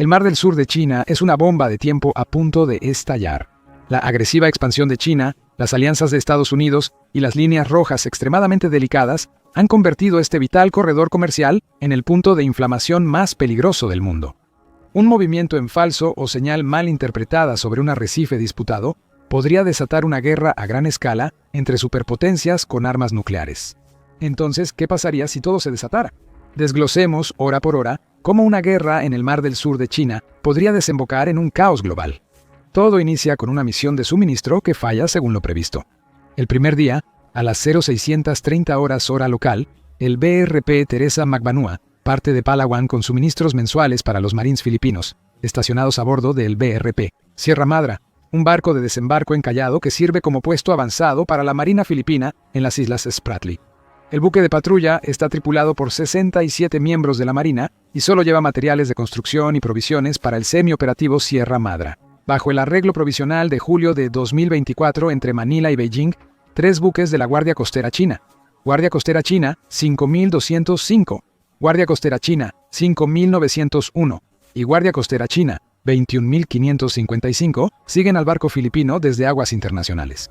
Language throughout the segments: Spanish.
El Mar del Sur de China es una bomba de tiempo a punto de estallar. La agresiva expansión de China, las alianzas de Estados Unidos y las líneas rojas extremadamente delicadas han convertido este vital corredor comercial en el punto de inflamación más peligroso del mundo. Un movimiento en falso o señal mal interpretada sobre un arrecife disputado podría desatar una guerra a gran escala entre superpotencias con armas nucleares. Entonces, ¿qué pasaría si todo se desatara? Desglosemos, hora por hora, cómo una guerra en el Mar del Sur de China podría desembocar en un caos global. Todo inicia con una misión de suministro que falla según lo previsto. El primer día, a las 0630 horas hora local, el BRP Teresa Magbanua parte de Palawan con suministros mensuales para los Marines filipinos, estacionados a bordo del BRP Sierra Madre, un barco de desembarco encallado que sirve como puesto avanzado para la Marina filipina en las Islas Spratly. El buque de patrulla está tripulado por 67 miembros de la Marina y solo lleva materiales de construcción y provisiones para el semioperativo Sierra Madre. Bajo el arreglo provisional de julio de 2024 entre Manila y Beijing, 3 buques de la Guardia Costera China. Guardia Costera China 5205, Guardia Costera China 5901 y Guardia Costera China 21555 siguen al barco filipino desde aguas internacionales.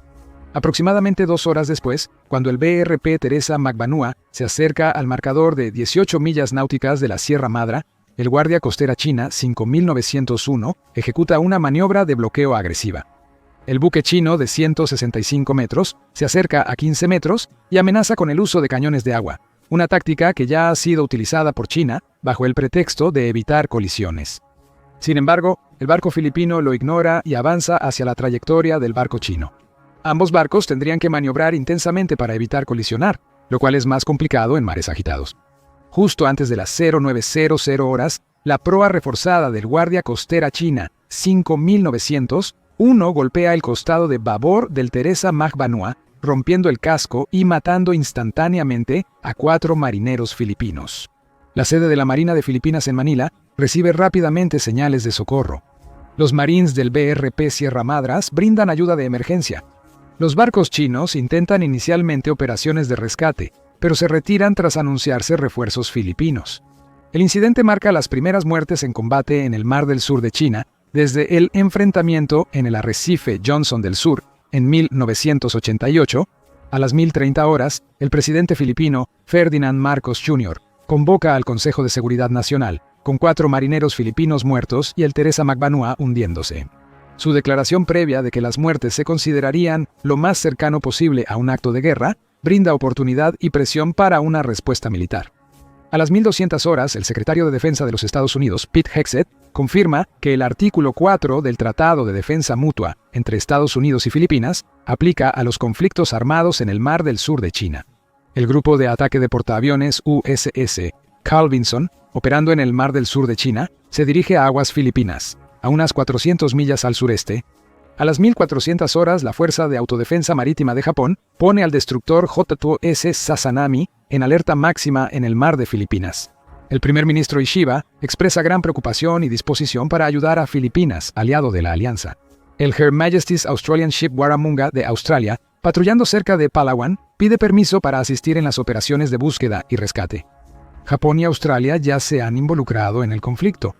Aproximadamente 2 horas después, cuando el BRP Teresa Magbanua se acerca al marcador de 18 millas náuticas de la Sierra Madre, el Guardia Costera China 5901 ejecuta una maniobra de bloqueo agresiva. El buque chino de 165 metros se acerca a 15 metros y amenaza con el uso de cañones de agua, una táctica que ya ha sido utilizada por China bajo el pretexto de evitar colisiones. Sin embargo, el barco filipino lo ignora y avanza hacia la trayectoria del barco chino. Ambos barcos tendrían que maniobrar intensamente para evitar colisionar, lo cual es más complicado en mares agitados. Justo antes de las 0900 horas, la proa reforzada del Guardia Costera China 5901 golpea el costado de babor del Teresa Magbanua, rompiendo el casco y matando instantáneamente a 4 marineros filipinos. La sede de la Marina de Filipinas en Manila recibe rápidamente señales de socorro. Los Marines del BRP Sierra Madre brindan ayuda de emergencia. Los barcos chinos intentan inicialmente operaciones de rescate, pero se retiran tras anunciarse refuerzos filipinos. El incidente marca las primeras muertes en combate en el Mar del Sur de China desde el enfrentamiento en el arrecife Johnson del Sur en 1988. A las 1030 horas, el presidente filipino Ferdinand Marcos Jr. convoca al Consejo de Seguridad Nacional, con 4 marineros filipinos muertos y el Teresa Magbanua hundiéndose. Su declaración previa de que las muertes se considerarían lo más cercano posible a un acto de guerra brinda oportunidad y presión para una respuesta militar. A las 1200 horas, el secretario de Defensa de los Estados Unidos, Pete Hegseth, confirma que el artículo 4 del Tratado de Defensa Mutua entre Estados Unidos y Filipinas aplica a los conflictos armados en el Mar del Sur de China. El grupo de ataque de portaaviones USS Carl Vinson, operando en el Mar del Sur de China, se dirige a aguas filipinas, a unas 400 millas al sureste. A las 1400 horas, la Fuerza de Autodefensa Marítima de Japón pone al destructor J-2S Sazanami en alerta máxima en el Mar de Filipinas. El primer ministro Ishiba expresa gran preocupación y disposición para ayudar a Filipinas, aliado de la alianza. El Her Majesty's Australian Ship Warramunga de Australia, patrullando cerca de Palawan, pide permiso para asistir en las operaciones de búsqueda y rescate. Japón y Australia ya se han involucrado en el conflicto.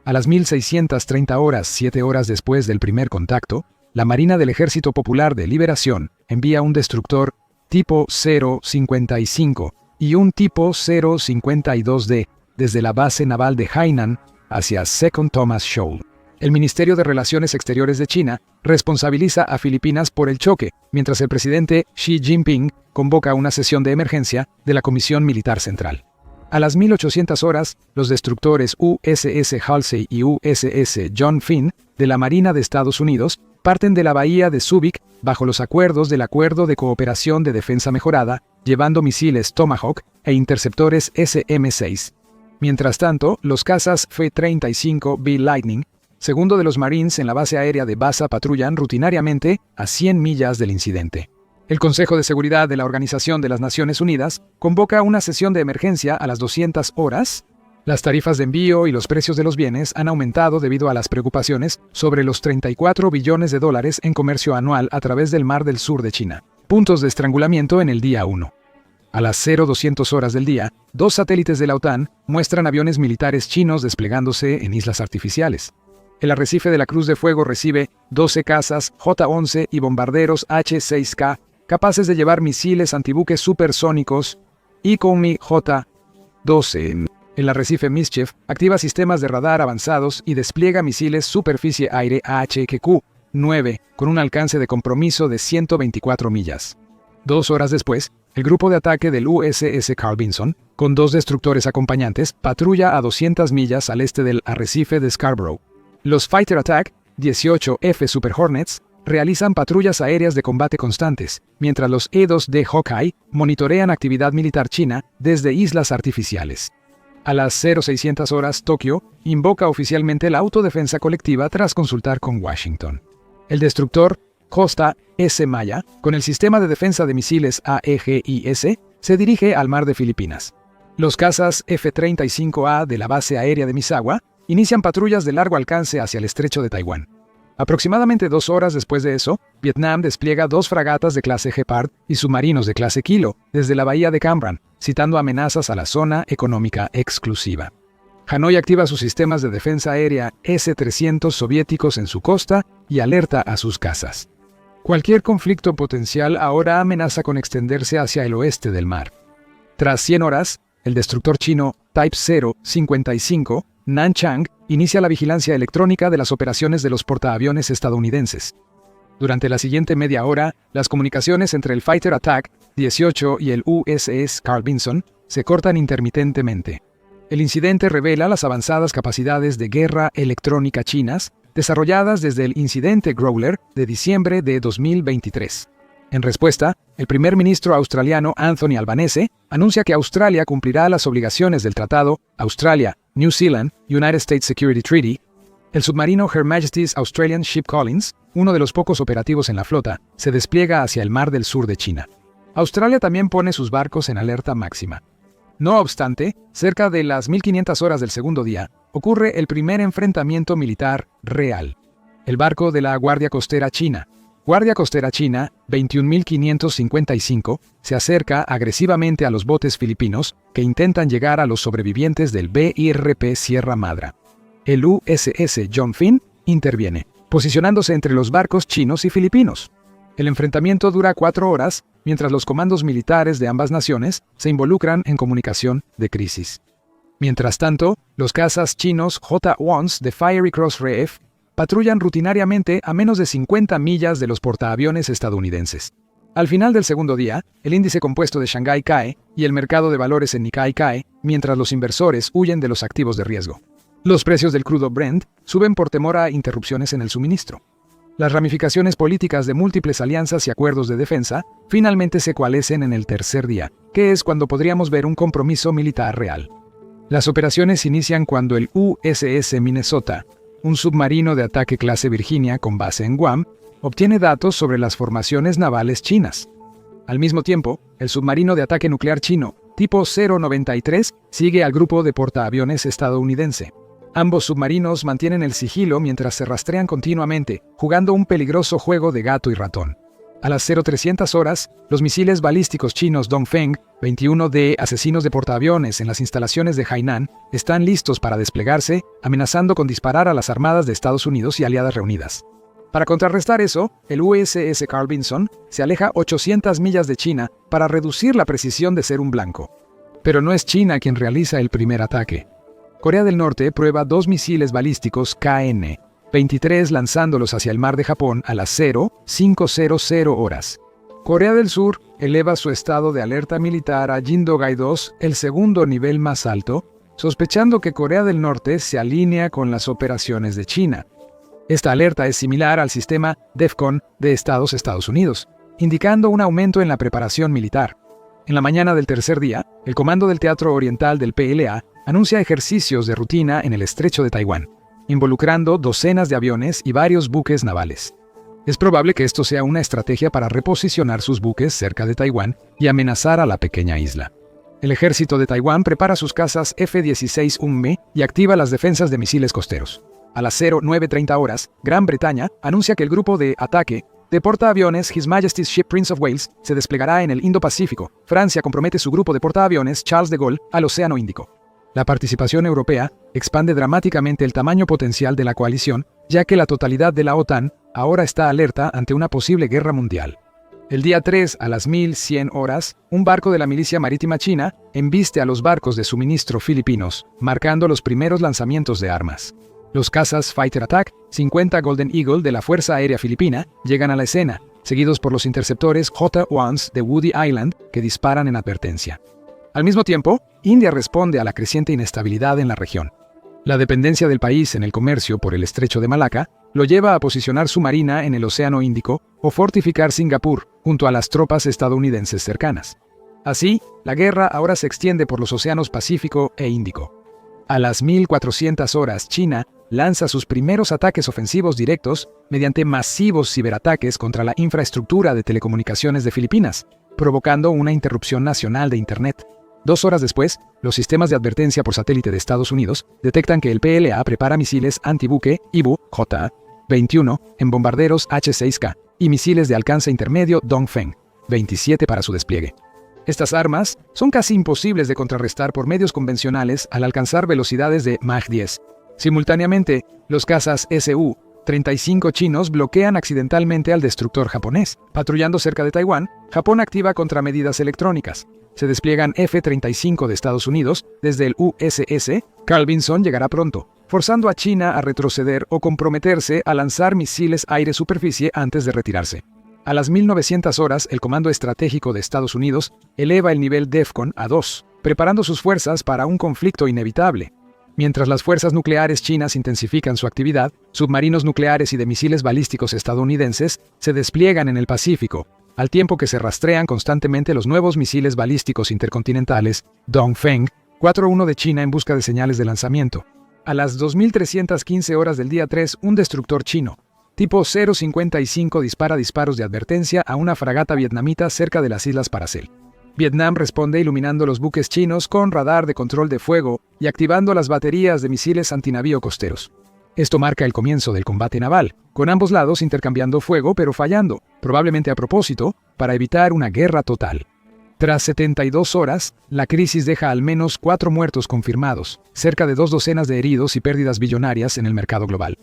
A las 1630 horas, 7 horas después del primer contacto, la Marina del Ejército Popular de Liberación envía un destructor tipo 055 y un tipo 052D desde la base naval de Hainan hacia Second Thomas Shoal. El Ministerio de Relaciones Exteriores de China responsabiliza a Filipinas por el choque, mientras el presidente Xi Jinping convoca una sesión de emergencia de la Comisión Militar Central. A las 1800 horas, los destructores USS Halsey y USS John Finn de la Marina de Estados Unidos parten de la bahía de Subic bajo los acuerdos del Acuerdo de Cooperación de Defensa Mejorada, llevando misiles Tomahawk e interceptores SM-6. Mientras tanto, los cazas F-35B Lightning, segundo de los Marines en la base aérea de Basa, patrullan rutinariamente a 100 millas del incidente. El Consejo de Seguridad de la Organización de las Naciones Unidas convoca una sesión de emergencia a las 200 horas. Las tarifas de envío y los precios de los bienes han aumentado debido a las preocupaciones sobre los 34 billones de dólares en comercio anual a través del Mar del Sur de China. Puntos de estrangulamiento en el día 1. A las 0200 horas del día, 2 satélites de la OTAN muestran aviones militares chinos desplegándose en islas artificiales. El arrecife de la Cruz de Fuego recibe 12 cazas J-11 y bombarderos H-6K capaces de llevar misiles antibuques supersónicos y Koumi J-12. El arrecife Mischief activa sistemas de radar avanzados y despliega misiles superficie-aire AHQ-9 con un alcance de compromiso de 124 millas. 2 horas después, el grupo de ataque del USS Carl Vinson, con 2 destructores acompañantes, patrulla a 200 millas al este del arrecife de Scarborough. Los Fighter Attack 18F Super Hornets realizan patrullas aéreas de combate constantes, mientras los E-2D Hawkeye monitorean actividad militar china desde islas artificiales. A las 0600 horas, Tokio invoca oficialmente la autodefensa colectiva tras consultar con Washington. El destructor Costa S. Maya, con el sistema de defensa de misiles AEGIS, se dirige al mar de Filipinas. Los cazas F-35A de la base aérea de Misawa inician patrullas de largo alcance hacia el estrecho de Taiwán. Aproximadamente 2 horas después de eso, Vietnam despliega 2 fragatas de clase Gepard y submarinos de clase Kilo desde la bahía de Cam Ranh, citando amenazas a la zona económica exclusiva. Hanoi activa sus sistemas de defensa aérea S-300 soviéticos en su costa y alerta a sus cazas. Cualquier conflicto potencial ahora amenaza con extenderse hacia el oeste del mar. Tras 100 horas, el destructor chino Type 055, Nanchang, inicia la vigilancia electrónica de las operaciones de los portaaviones estadounidenses. Durante la siguiente media hora, las comunicaciones entre el Fighter Attack 18 y el USS Carl Vinson se cortan intermitentemente. El incidente revela las avanzadas capacidades de guerra electrónica chinas, desarrolladas desde el incidente Growler de diciembre de 2023. En respuesta, el primer ministro australiano Anthony Albanese anuncia que Australia cumplirá las obligaciones del Tratado Australia-New Zealand-United States Security Treaty. El submarino Her Majesty's Australian Ship Collins, uno de los pocos operativos en la flota, se despliega hacia el mar del sur de China. Australia también pone sus barcos en alerta máxima. No obstante, cerca de las 1500 horas del segundo día, ocurre el primer enfrentamiento militar real. El barco de la Guardia Costera China, Guardia Costera China 21555, se acerca agresivamente a los botes filipinos que intentan llegar a los sobrevivientes del BIRP Sierra Madre. El USS John Finn interviene, posicionándose entre los barcos chinos y filipinos. El enfrentamiento dura 4 horas, mientras los comandos militares de ambas naciones se involucran en comunicación de crisis. Mientras tanto, los cazas chinos J-1s de Fiery Cross Reef patrullan rutinariamente a menos de 50 millas de los portaaviones estadounidenses. Al final del segundo día, el índice compuesto de Shanghái cae y el mercado de valores en Nikkei cae, mientras los inversores huyen de los activos de riesgo. Los precios del crudo Brent suben por temor a interrupciones en el suministro. Las ramificaciones políticas de múltiples alianzas y acuerdos de defensa finalmente se coalescen en el tercer día, que es cuando podríamos ver un compromiso militar real. Las operaciones inician cuando el USS Minnesota, un submarino de ataque clase Virginia con base en Guam, obtiene datos sobre las formaciones navales chinas. Al mismo tiempo, el submarino de ataque nuclear chino, tipo 093, sigue al grupo de portaaviones estadounidense. Ambos submarinos mantienen el sigilo mientras se rastrean continuamente, jugando un peligroso juego de gato y ratón. A las 0300 horas, los misiles balísticos chinos Dongfeng 21D, asesinos de portaaviones en las instalaciones de Hainan, están listos para desplegarse, amenazando con disparar a las armadas de Estados Unidos y aliadas reunidas. Para contrarrestar eso, el USS Carl Vinson se aleja 800 millas de China para reducir la precisión de ser un blanco. Pero no es China quien realiza el primer ataque. Corea del Norte prueba 2 misiles balísticos KN-23 lanzándolos hacia el mar de Japón a las 0500 horas. Corea del Sur eleva su estado de alerta militar a Jindogai-2, el segundo nivel más alto, sospechando que Corea del Norte se alinea con las operaciones de China. Esta alerta es similar al sistema DEFCON de Estados Unidos, indicando un aumento en la preparación militar. En la mañana del tercer día, el Comando del Teatro Oriental del PLA anuncia ejercicios de rutina en el estrecho de Taiwán, involucrando docenas de aviones y varios buques navales. Es probable que esto sea una estrategia para reposicionar sus buques cerca de Taiwán y amenazar a la pequeña isla. El ejército de Taiwán prepara sus cazas F-16 UMME y activa las defensas de misiles costeros. A las 0930 horas, Gran Bretaña anuncia que el grupo de ataque de portaaviones His Majesty's Ship Prince of Wales se desplegará en el Indo-Pacífico. Francia compromete su grupo de portaaviones Charles de Gaulle al Océano Índico. La participación europea expande dramáticamente el tamaño potencial de la coalición, ya que la totalidad de la OTAN ahora está alerta ante una posible guerra mundial. El día 3, a las 1100 horas, un barco de la milicia marítima china embiste a los barcos de suministro filipinos, marcando los primeros lanzamientos de armas. Los cazas Fighter Attack 50 Golden Eagle de la Fuerza Aérea Filipina llegan a la escena, seguidos por los interceptores J-1s de Woody Island que disparan en advertencia. Al mismo tiempo, India responde a la creciente inestabilidad en la región. La dependencia del país en el comercio por el estrecho de Malaca lo lleva a posicionar su marina en el Océano Índico o fortificar Singapur junto a las tropas estadounidenses cercanas. Así, la guerra ahora se extiende por los océanos Pacífico e Índico. A las 1400 horas, China lanza sus primeros ataques ofensivos directos mediante masivos ciberataques contra la infraestructura de telecomunicaciones de Filipinas, provocando una interrupción nacional de Internet. 2 horas después, los sistemas de advertencia por satélite de Estados Unidos detectan que el PLA prepara misiles antibuque Ibu J-21 en bombarderos H-6K y misiles de alcance intermedio Dongfeng 27 para su despliegue. Estas armas son casi imposibles de contrarrestar por medios convencionales al alcanzar velocidades de Mach 10. Simultáneamente, los cazas Su-35 chinos bloquean accidentalmente al destructor japonés. Patrullando cerca de Taiwán, Japón activa contramedidas electrónicas. Se despliegan F-35 de Estados Unidos desde el USS Carl Vinson llegará pronto, forzando a China a retroceder o comprometerse a lanzar misiles aire-superficie antes de retirarse. A las 1900 horas, el Comando Estratégico de Estados Unidos eleva el nivel DEFCON a 2, preparando sus fuerzas para un conflicto inevitable. Mientras las fuerzas nucleares chinas intensifican su actividad, submarinos nucleares y de misiles balísticos estadounidenses se despliegan en el Pacífico, al tiempo que se rastrean constantemente los nuevos misiles balísticos intercontinentales Dongfeng 4-1 de China en busca de señales de lanzamiento. A las 2315 horas del día 3, un destructor chino, tipo 055 dispara disparos de advertencia a una fragata vietnamita cerca de las Islas Paracel. Vietnam responde iluminando los buques chinos con radar de control de fuego y activando las baterías de misiles antinavío costeros. Esto marca el comienzo del combate naval, con ambos lados intercambiando fuego pero fallando, probablemente a propósito, para evitar una guerra total. Tras 72 horas, la crisis deja al menos 4 muertos confirmados, cerca de 2 docenas de heridos y pérdidas billonarias en el mercado global.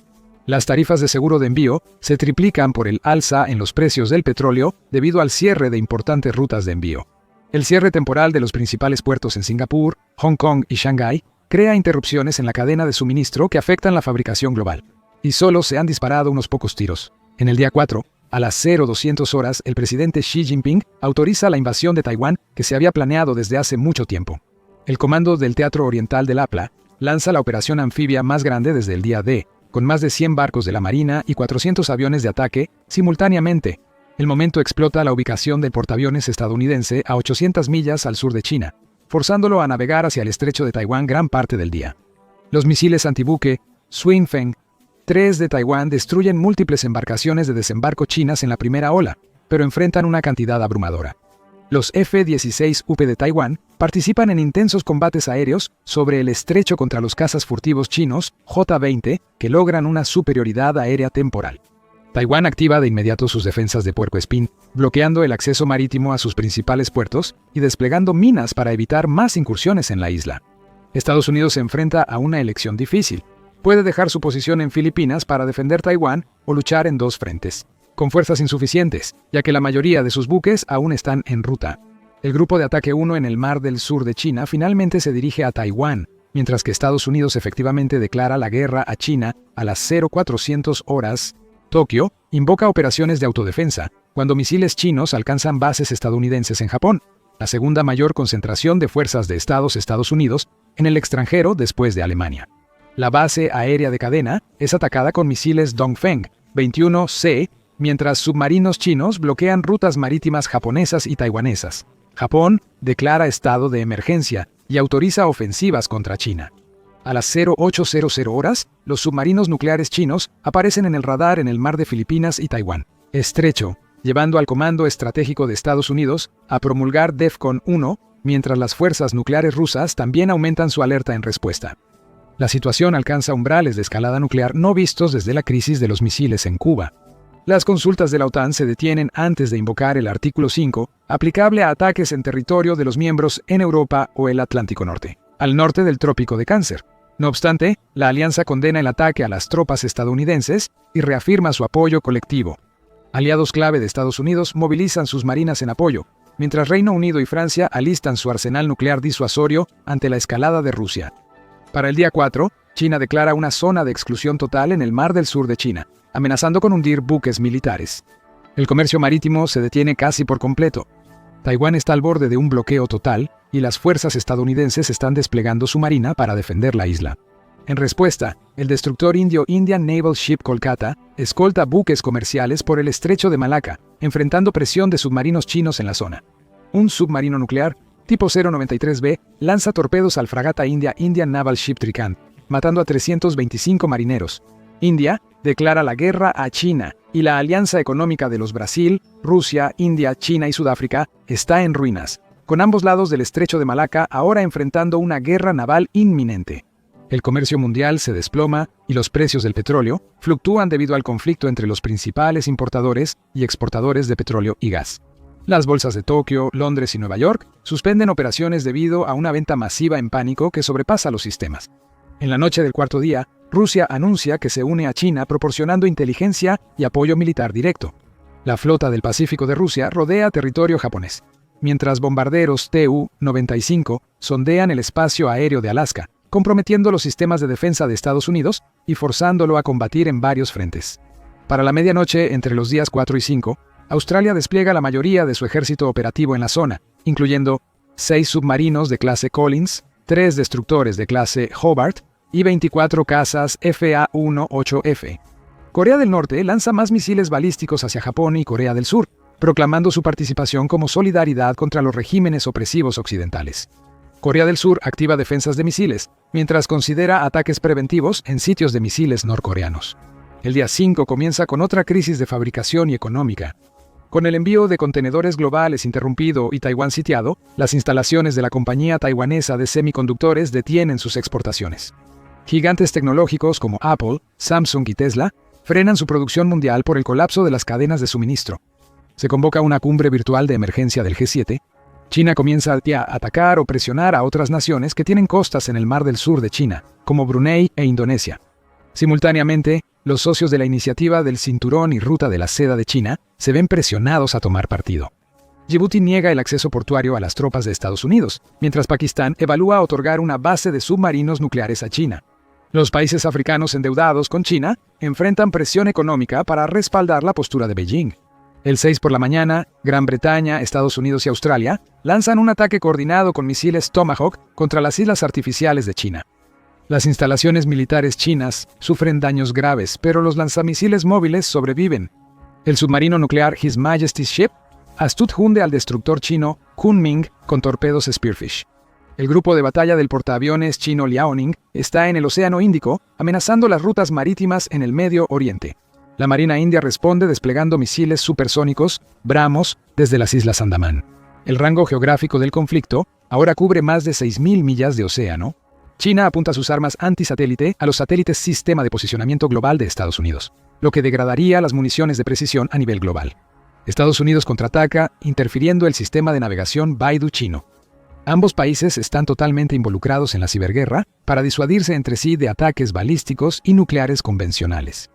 Las tarifas de seguro de envío se triplican por el alza en los precios del petróleo debido al cierre de importantes rutas de envío. El cierre temporal de los principales puertos en Singapur, Hong Kong y Shanghái crea interrupciones en la cadena de suministro que afectan la fabricación global. Y solo se han disparado unos pocos tiros. En el día 4, a las 0200 horas, el presidente Xi Jinping autoriza la invasión de Taiwán que se había planeado desde hace mucho tiempo. El comando del Teatro Oriental del APLA lanza la operación anfibia más grande desde el día D, con más de 100 barcos de la Marina y 400 aviones de ataque simultáneamente. El momento explota la ubicación del portaaviones estadounidense a 800 millas al sur de China, forzándolo a navegar hacia el estrecho de Taiwán gran parte del día. Los misiles antibuque Swinfeng 3 de Taiwán destruyen múltiples embarcaciones de desembarco chinas en la primera ola, pero enfrentan una cantidad abrumadora. Los F-16 UP de Taiwán participan en intensos combates aéreos sobre el estrecho contra los cazas furtivos chinos J-20 que logran una superioridad aérea temporal. Taiwán activa de inmediato sus defensas de puercoespín, bloqueando el acceso marítimo a sus principales puertos y desplegando minas para evitar más incursiones en la isla. Estados Unidos se enfrenta a una elección difícil. Puede dejar su posición en Filipinas para defender Taiwán o luchar en 2 frentes, con fuerzas insuficientes, ya que la mayoría de sus buques aún están en ruta. El Grupo de Ataque 1 en el Mar del Sur de China finalmente se dirige a Taiwán, mientras que Estados Unidos efectivamente declara la guerra a China a las 0400 horas. Tokio invoca operaciones de autodefensa cuando misiles chinos alcanzan bases estadounidenses en Japón, la segunda mayor concentración de fuerzas de Estados Unidos en el extranjero después de Alemania. La base aérea de cadena es atacada con misiles Dongfeng 21C, mientras submarinos chinos bloquean rutas marítimas japonesas y taiwanesas. Japón declara estado de emergencia y autoriza ofensivas contra China. A las 0800 horas, los submarinos nucleares chinos aparecen en el radar en el mar de Filipinas y Taiwán estrecho, llevando al Comando Estratégico de Estados Unidos a promulgar DEFCON 1, mientras las fuerzas nucleares rusas también aumentan su alerta en respuesta. La situación alcanza umbrales de escalada nuclear no vistos desde la crisis de los misiles en Cuba. Las consultas de la OTAN se detienen antes de invocar el artículo 5, aplicable a ataques en territorio de los miembros en Europa o el Atlántico Norte, al norte del Trópico de Cáncer. No obstante, la alianza condena el ataque a las tropas estadounidenses y reafirma su apoyo colectivo. Aliados clave de Estados Unidos movilizan sus marinas en apoyo, mientras Reino Unido y Francia alistan su arsenal nuclear disuasorio ante la escalada de Rusia. Para el día 4, China declara una zona de exclusión total en el Mar del Sur de China, amenazando con hundir buques militares. El comercio marítimo se detiene casi por completo. Taiwán está al borde de un bloqueo total y las fuerzas estadounidenses están desplegando su marina para defender la isla. En respuesta, el destructor indio Indian Naval Ship Kolkata escolta buques comerciales por el estrecho de Malaca, enfrentando presión de submarinos chinos en la zona. Un submarino nuclear, tipo 093B, lanza torpedos al fragata india Indian Naval Ship Trikant, matando a 325 marineros. India declara la guerra a China y la alianza económica de los Brasil, Rusia, India, China y Sudáfrica está en ruinas, con ambos lados del estrecho de Malaca ahora enfrentando una guerra naval inminente. El comercio mundial se desploma y los precios del petróleo fluctúan debido al conflicto entre los principales importadores y exportadores de petróleo y gas. Las bolsas de Tokio, Londres y Nueva York suspenden operaciones debido a una venta masiva en pánico que sobrepasa los sistemas. En la noche del cuarto día, Rusia anuncia que se une a China proporcionando inteligencia y apoyo militar directo. La flota del Pacífico de Rusia rodea territorio japonés, mientras bombarderos Tu-95 sondean el espacio aéreo de Alaska, comprometiendo los sistemas de defensa de Estados Unidos y forzándolo a combatir en varios frentes. Para la medianoche, entre los días 4 y 5, Australia despliega la mayoría de su ejército operativo en la zona, incluyendo 6 submarinos de clase Collins, 3 destructores de clase Hobart y 24 cazas FA-18F. Corea del Norte lanza más misiles balísticos hacia Japón y Corea del Sur, proclamando su participación como solidaridad contra los regímenes opresivos occidentales. Corea del Sur activa defensas de misiles, mientras considera ataques preventivos en sitios de misiles norcoreanos. El día 5 comienza con otra crisis de fabricación y económica. Con el envío de contenedores globales interrumpido y Taiwán sitiado, las instalaciones de la compañía taiwanesa de semiconductores detienen sus exportaciones. Gigantes tecnológicos como Apple, Samsung y Tesla frenan su producción mundial por el colapso de las cadenas de suministro. Se convoca una cumbre virtual de emergencia del G7. China comienza a atacar o presionar a otras naciones que tienen costas en el Mar del Sur de China, como Brunei e Indonesia. Simultáneamente, los socios de la iniciativa del Cinturón y Ruta de la Seda de China se ven presionados a tomar partido. Djibouti niega el acceso portuario a las tropas de Estados Unidos, mientras Pakistán evalúa otorgar una base de submarinos nucleares a China. Los países africanos endeudados con China enfrentan presión económica para respaldar la postura de Beijing. El 6 por la mañana, Gran Bretaña, Estados Unidos y Australia lanzan un ataque coordinado con misiles Tomahawk contra las islas artificiales de China. Las instalaciones militares chinas sufren daños graves, pero los lanzamisiles móviles sobreviven. El submarino nuclear His Majesty's Ship hunde al destructor chino Kunming con torpedos Spearfish. El grupo de batalla del portaaviones chino Liaoning está en el Océano Índico, amenazando las rutas marítimas en el Medio Oriente. La Marina India responde desplegando misiles supersónicos BrahMos desde las Islas Andamán. El rango geográfico del conflicto ahora cubre más de 6.000 millas de océano. China apunta sus armas antisatélite a los satélites Sistema de Posicionamiento Global de Estados Unidos, lo que degradaría las municiones de precisión a nivel global. Estados Unidos contraataca, interfiriendo el sistema de navegación Baidu chino. Ambos países están totalmente involucrados en la ciberguerra para disuadirse entre sí de ataques balísticos y nucleares convencionales.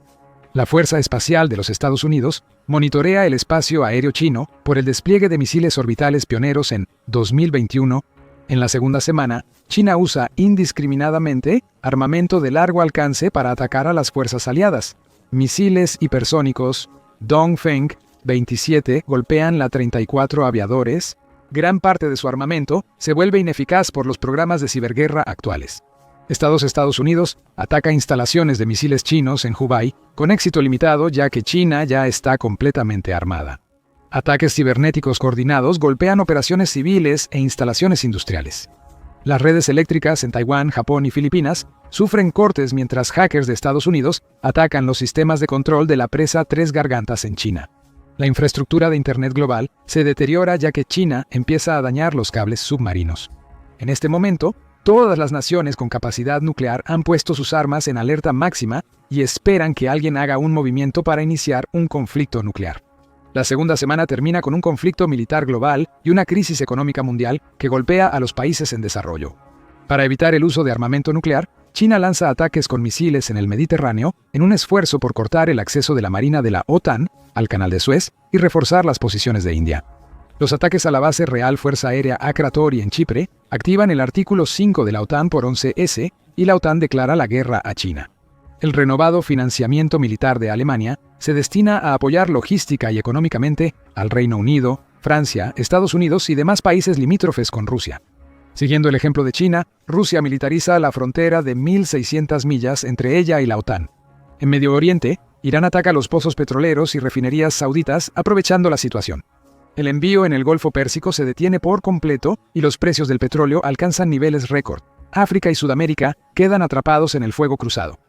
La Fuerza Espacial de los Estados Unidos monitorea el espacio aéreo chino por el despliegue de misiles orbitales pioneros en 2021. En la segunda semana, China usa indiscriminadamente armamento de largo alcance para atacar a las fuerzas aliadas. Misiles hipersónicos Dongfeng 27 golpean la 34 aviadores. Gran parte de su armamento se vuelve ineficaz por los programas de ciberguerra actuales. Estados Unidos ataca instalaciones de misiles chinos en Hubei con éxito limitado, ya que China ya está completamente armada. Ataques cibernéticos coordinados golpean operaciones civiles e instalaciones industriales. Las redes eléctricas en Taiwán, Japón y Filipinas sufren cortes mientras hackers de Estados Unidos atacan los sistemas de control de la presa Tres Gargantas en China. La infraestructura de Internet global se deteriora ya que China empieza a dañar los cables submarinos. En este momento, Todas las naciones con capacidad nuclear han puesto sus armas en alerta máxima y esperan que alguien haga un movimiento para iniciar un conflicto nuclear. La segunda semana termina con un conflicto militar global y una crisis económica mundial que golpea a los países en desarrollo. Para evitar el uso de armamento nuclear, China lanza ataques con misiles en el Mediterráneo en un esfuerzo por cortar el acceso de la Marina de la OTAN al Canal de Suez y reforzar las posiciones de India. Los ataques a la base Real Fuerza Aérea Akratori en Chipre activan el artículo 5 de la OTAN por 11S y la OTAN declara la guerra a China. El renovado financiamiento militar de Alemania se destina a apoyar logística y económicamente al Reino Unido, Francia, Estados Unidos y demás países limítrofes con Rusia. Siguiendo el ejemplo de China, Rusia militariza la frontera de 1.600 millas entre ella y la OTAN. En Medio Oriente, Irán ataca los pozos petroleros y refinerías sauditas aprovechando la situación. El envío en el Golfo Pérsico se detiene por completo y los precios del petróleo alcanzan niveles récord. África y Sudamérica quedan atrapados en el fuego cruzado.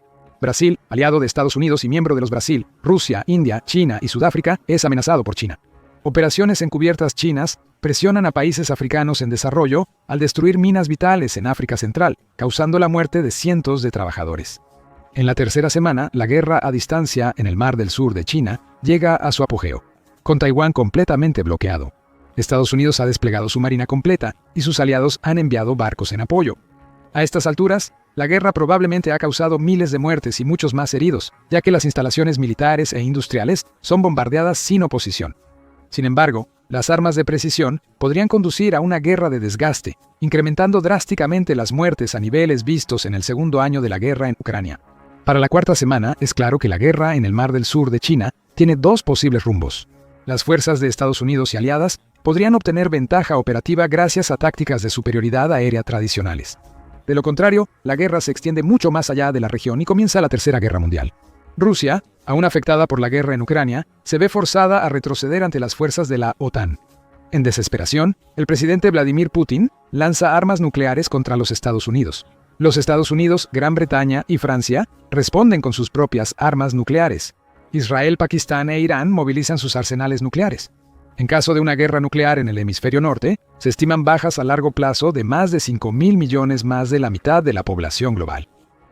Brasil, aliado de Estados Unidos y miembro de los Brasil, Rusia, India, China y Sudáfrica, es amenazado por China. Operaciones encubiertas chinas presionan a países africanos en desarrollo al destruir minas vitales en África Central, causando la muerte de cientos de trabajadores. En la tercera semana, la guerra a distancia en el Mar del Sur de China llega a su apogeo, con Taiwán completamente bloqueado. Estados Unidos ha desplegado su marina completa y sus aliados han enviado barcos en apoyo. A estas alturas, la guerra probablemente ha causado miles de muertes y muchos más heridos, ya que las instalaciones militares e industriales son bombardeadas sin oposición. Sin embargo, las armas de precisión podrían conducir a una guerra de desgaste, incrementando drásticamente las muertes a niveles vistos en el segundo año de la guerra en Ucrania. Para la cuarta semana, es claro que la guerra en el Mar del Sur de China tiene dos posibles rumbos. Las fuerzas de Estados Unidos y aliadas podrían obtener ventaja operativa gracias a tácticas de superioridad aérea tradicionales. De lo contrario, la guerra se extiende mucho más allá de la región y comienza la Tercera Guerra Mundial. Rusia, aún afectada por la guerra en Ucrania, se ve forzada a retroceder ante las fuerzas de la OTAN. En desesperación, el presidente Vladimir Putin lanza armas nucleares contra los Estados Unidos. Los Estados Unidos, Gran Bretaña y Francia responden con sus propias armas nucleares. Israel, Pakistán e Irán movilizan sus arsenales nucleares. En caso de una guerra nuclear en el hemisferio norte, se estiman bajas a largo plazo de más de 5.000 millones más de la mitad de la población global.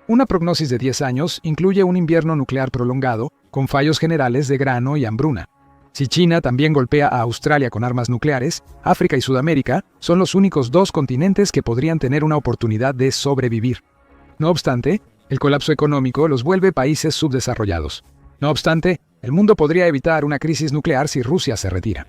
Una prognosis de 10 años incluye un invierno nuclear prolongado, con fallos generales de grano y hambruna. Si China también golpea a Australia con armas nucleares, África y Sudamérica son los únicos dos continentes que podrían tener una oportunidad de sobrevivir. No obstante, el colapso económico los vuelve países subdesarrollados. No obstante, el mundo podría evitar una crisis nuclear si Rusia se retira.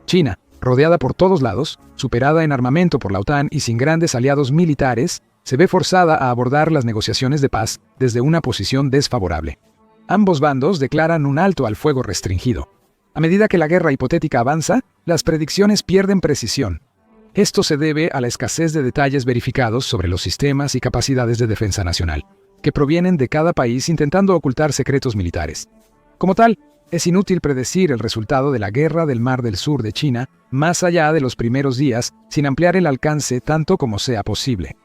China, rodeada por todos lados, superada en armamento por la OTAN y sin grandes aliados militares, se ve forzada a abordar las negociaciones de paz desde una posición desfavorable. Ambos bandos declaran un alto al fuego restringido. A medida que la guerra hipotética avanza, las predicciones pierden precisión. Esto se debe a la escasez de detalles verificados sobre los sistemas y capacidades de defensa nacional, que provienen de cada país intentando ocultar secretos militares. Como tal, es inútil predecir el resultado de la guerra del Mar del Sur de China más allá de los primeros días sin ampliar el alcance tanto como sea posible.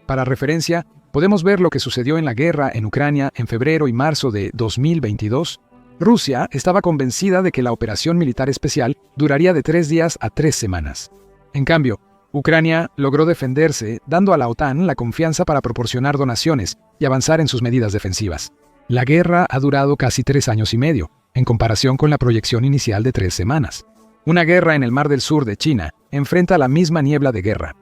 Para referencia, podemos ver lo que sucedió en la guerra en Ucrania en febrero y marzo de 2022. Rusia estaba convencida de que la operación militar especial duraría de 3 días a 3 semanas. En cambio, Ucrania logró defenderse, dando a la OTAN la confianza para proporcionar donaciones y avanzar en sus medidas defensivas. La guerra ha durado casi 3 años y medio, en comparación con la proyección inicial de 3 semanas. Una guerra en el Mar del Sur de China enfrenta la misma niebla de guerra.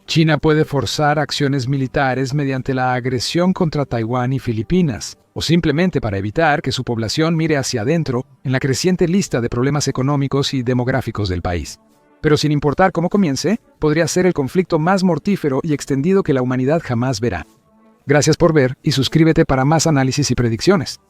China puede forzar acciones militares mediante la agresión contra Taiwán y Filipinas, o simplemente para evitar que su población mire hacia adentro en la creciente lista de problemas económicos y demográficos del país. Pero sin importar cómo comience, podría ser el conflicto más mortífero y extendido que la humanidad jamás verá. Gracias por ver y suscríbete para más análisis y predicciones.